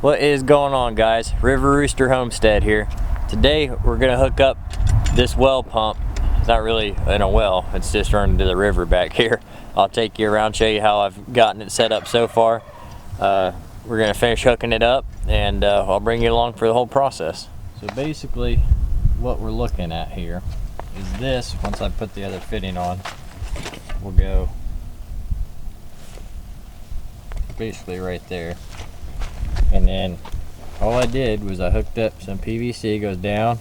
What is going on, guys? River Rooster Homestead here. Today we're gonna hook up this well pump. It's not really in a well, it's just running to the river back here. I'll take you around, show you how I've gotten it set up so far. We're gonna finish hooking it up and I'll bring you along for the whole process. So basically what we're looking at here is this. Once I put the other fitting on, we'll go basically right there. And then all I did was I hooked up some PVC, goes down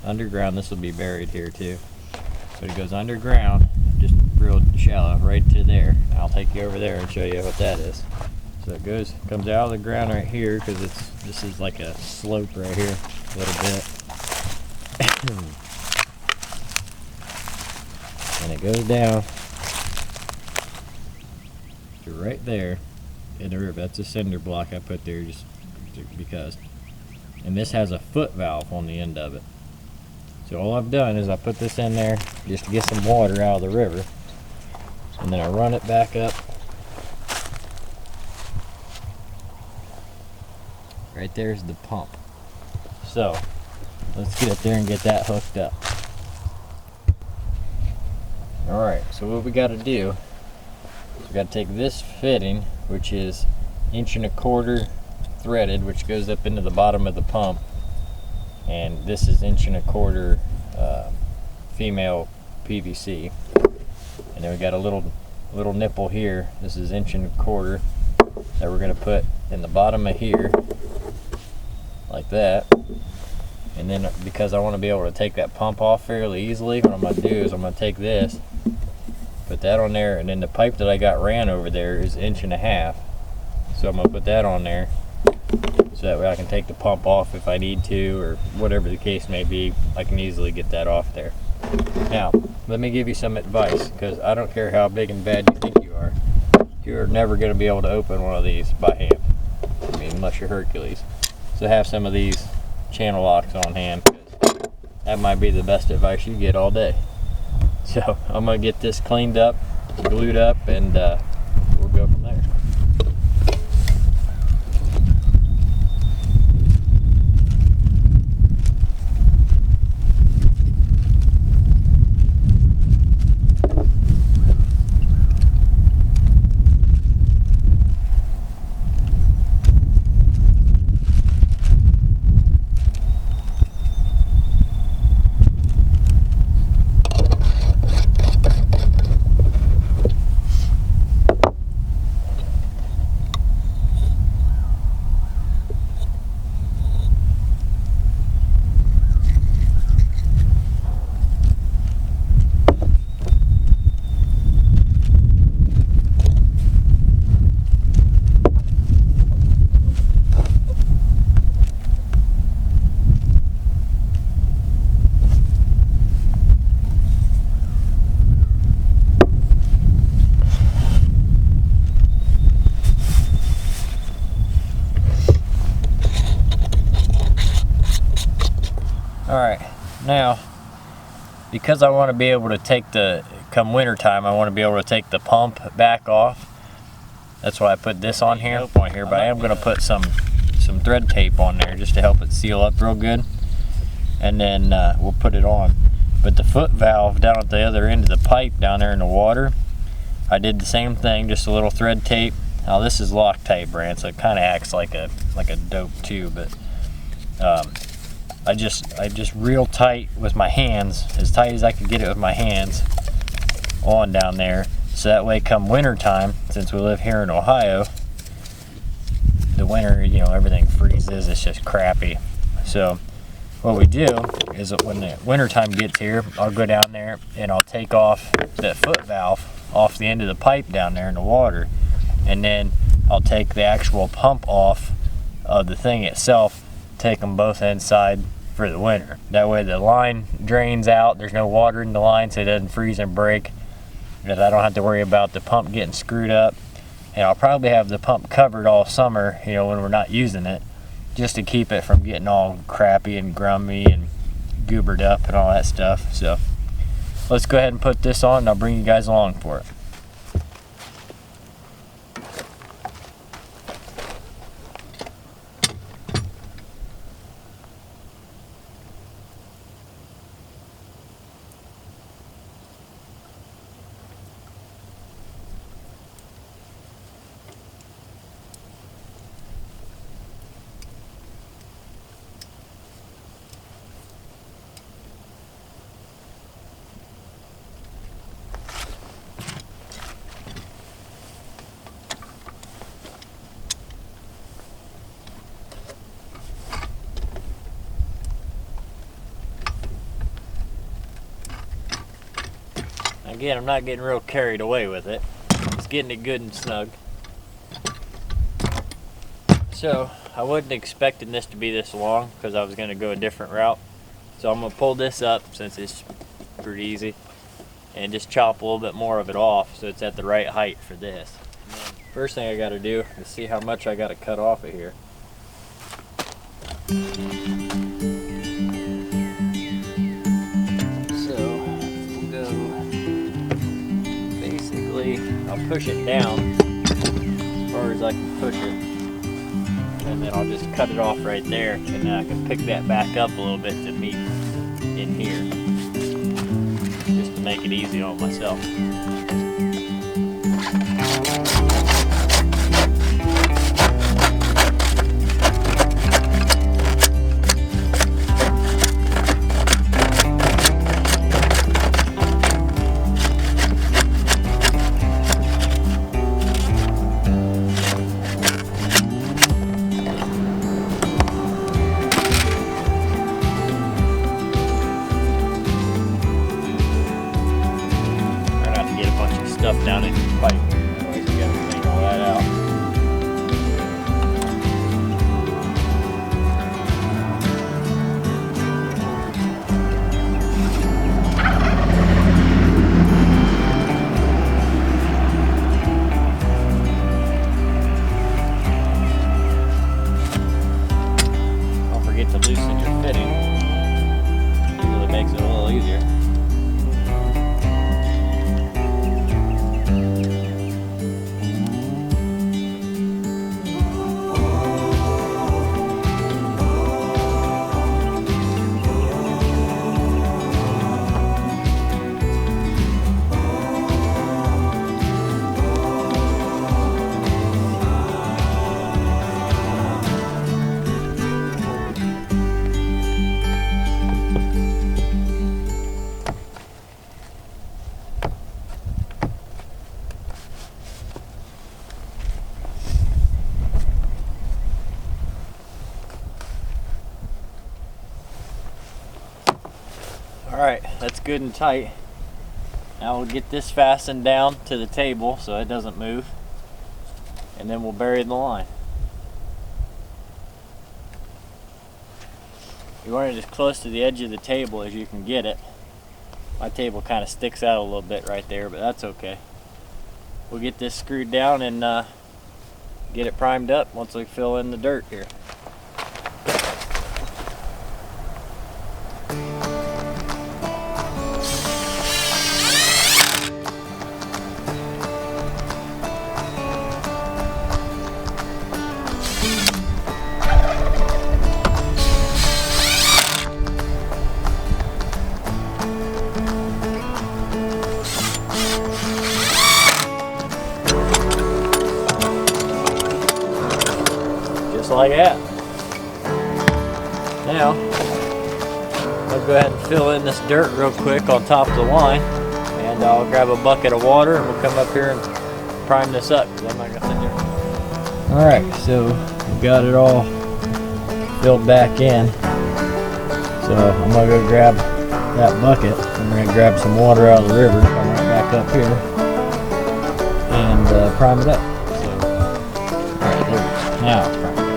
underground. This will be buried here too, but it goes underground, just real shallow, right to there. I'll take you over there and show you what that is. So it comes out of the ground right here, because this is like a slope right here a little bit. And it goes down to right there in the river. That's a cinder block I put there just because. And this has a foot valve on the end of it. So all I've done is I put this in there just to get some water out of the river, and then I run it back up. Right there's the pump. So let's get up there and get that hooked up. Alright, so what we got to do is we got to take this fitting, which is 1.25 inch threaded, which goes up into the bottom of the pump, and this is 1.25 inch female PVC, and then we got a little nipple here. This is 1.25 inch that we're going to put in the bottom of here like that. And then because I want to be able to take that pump off fairly easily, what I'm going to do is I'm going to take this, put that on there, and then the pipe that I got ran over there is 1.5 inches. So I'm going to put that on there, so that way I can take the pump off if I need to, or whatever the case may be. I can easily get that off there. Now, let me give you some advice, because I don't care how big and bad you think you are never going to be able to open one of these by hand. I mean, unless you're Hercules. So have some of these channel locks on hand, because that might be the best advice you get all day. So I'm going to get this cleaned up, glued up, and we'll go from there. Alright, now, because I want to be able to come winter time, I want to be able to take the pump back off. That's why I put this on here. But I am going to put some thread tape on there just to help it seal up real good. And then we'll put it on. But the foot valve down at the other end of the pipe down there in the water, I did the same thing, just a little thread tape. Now this is Loctite brand, so it kind of acts like a dope too, but I just real tight with my hands, as tight as I could get it with my hands on down there, so that way come winter time, since we live here in Ohio, the winter, you know, everything freezes, it's just crappy. So what we do is that when the winter time gets here, I'll go down there and I'll take off that foot valve off the end of the pipe down there in the water, and then I'll take the actual pump off of the thing itself, take them both inside for the winter. That way the line drains out, there's no water in the line, so it doesn't freeze and break, and I don't have to worry about the pump getting screwed up. And I'll probably have the pump covered all summer, you know, when we're not using it, just to keep it from getting all crappy and grummy and goobered up and all that stuff. So let's go ahead and put this on, and I'll bring you guys along for it. Again, I'm not getting real carried away with it. It's getting it good and snug. So I wasn't expecting this to be this long because I was going to go a different route. So I'm going to pull this up since it's pretty easy and just chop a little bit more of it off so it's at the right height for this. First thing I got to do is see how much I got to cut off of here. So we'll go, basically I'll push it down as far as I can push it, and then I'll just cut it off right there, and then I can pick that back up a little bit to meet in here, just to make it easy on myself. Stuff down in your pipe. Otherwise you gotta clean all that out. Don't forget to loosen your fitting. Usually makes it a little easier. Alright, that's good and tight. Now we'll get this fastened down to the table so it doesn't move, and then we'll bury the line. You want it as close to the edge of the table as you can get it. My table kind of sticks out a little bit right there, but that's okay. We'll get this screwed down and get it primed up once we fill in the dirt here. Just like that. Now, I'll go ahead and fill in this dirt real quick on top of the line, and I'll grab a bucket of water and we'll come up here and prime this up, because I'm not going to sit there. Alright, so we got it all filled back in. So I'm going to go grab that bucket. I'm going to grab some water out of the river, come right back up here, and prime it up. So, alright, there we go. Now it's primed up.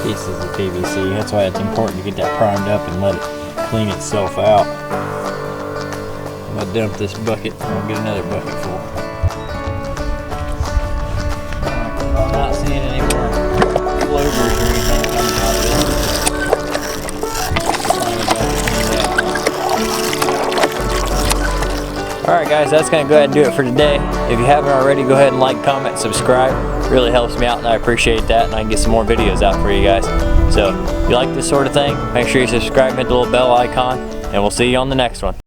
Pieces of PVC. That's why it's important to get that primed up and let it clean itself out. I'm gonna dump this bucket and I'll get another bucket full. I'm not seeing any more floaters or anything coming out of it. Alright guys, that's gonna go ahead and do it for today. If you haven't already, go ahead and like, comment, subscribe. Really helps me out and I appreciate that, and I can get some more videos out for you guys. So if you like this sort of thing, make sure you subscribe, hit the little bell icon, and we'll see you on the next one.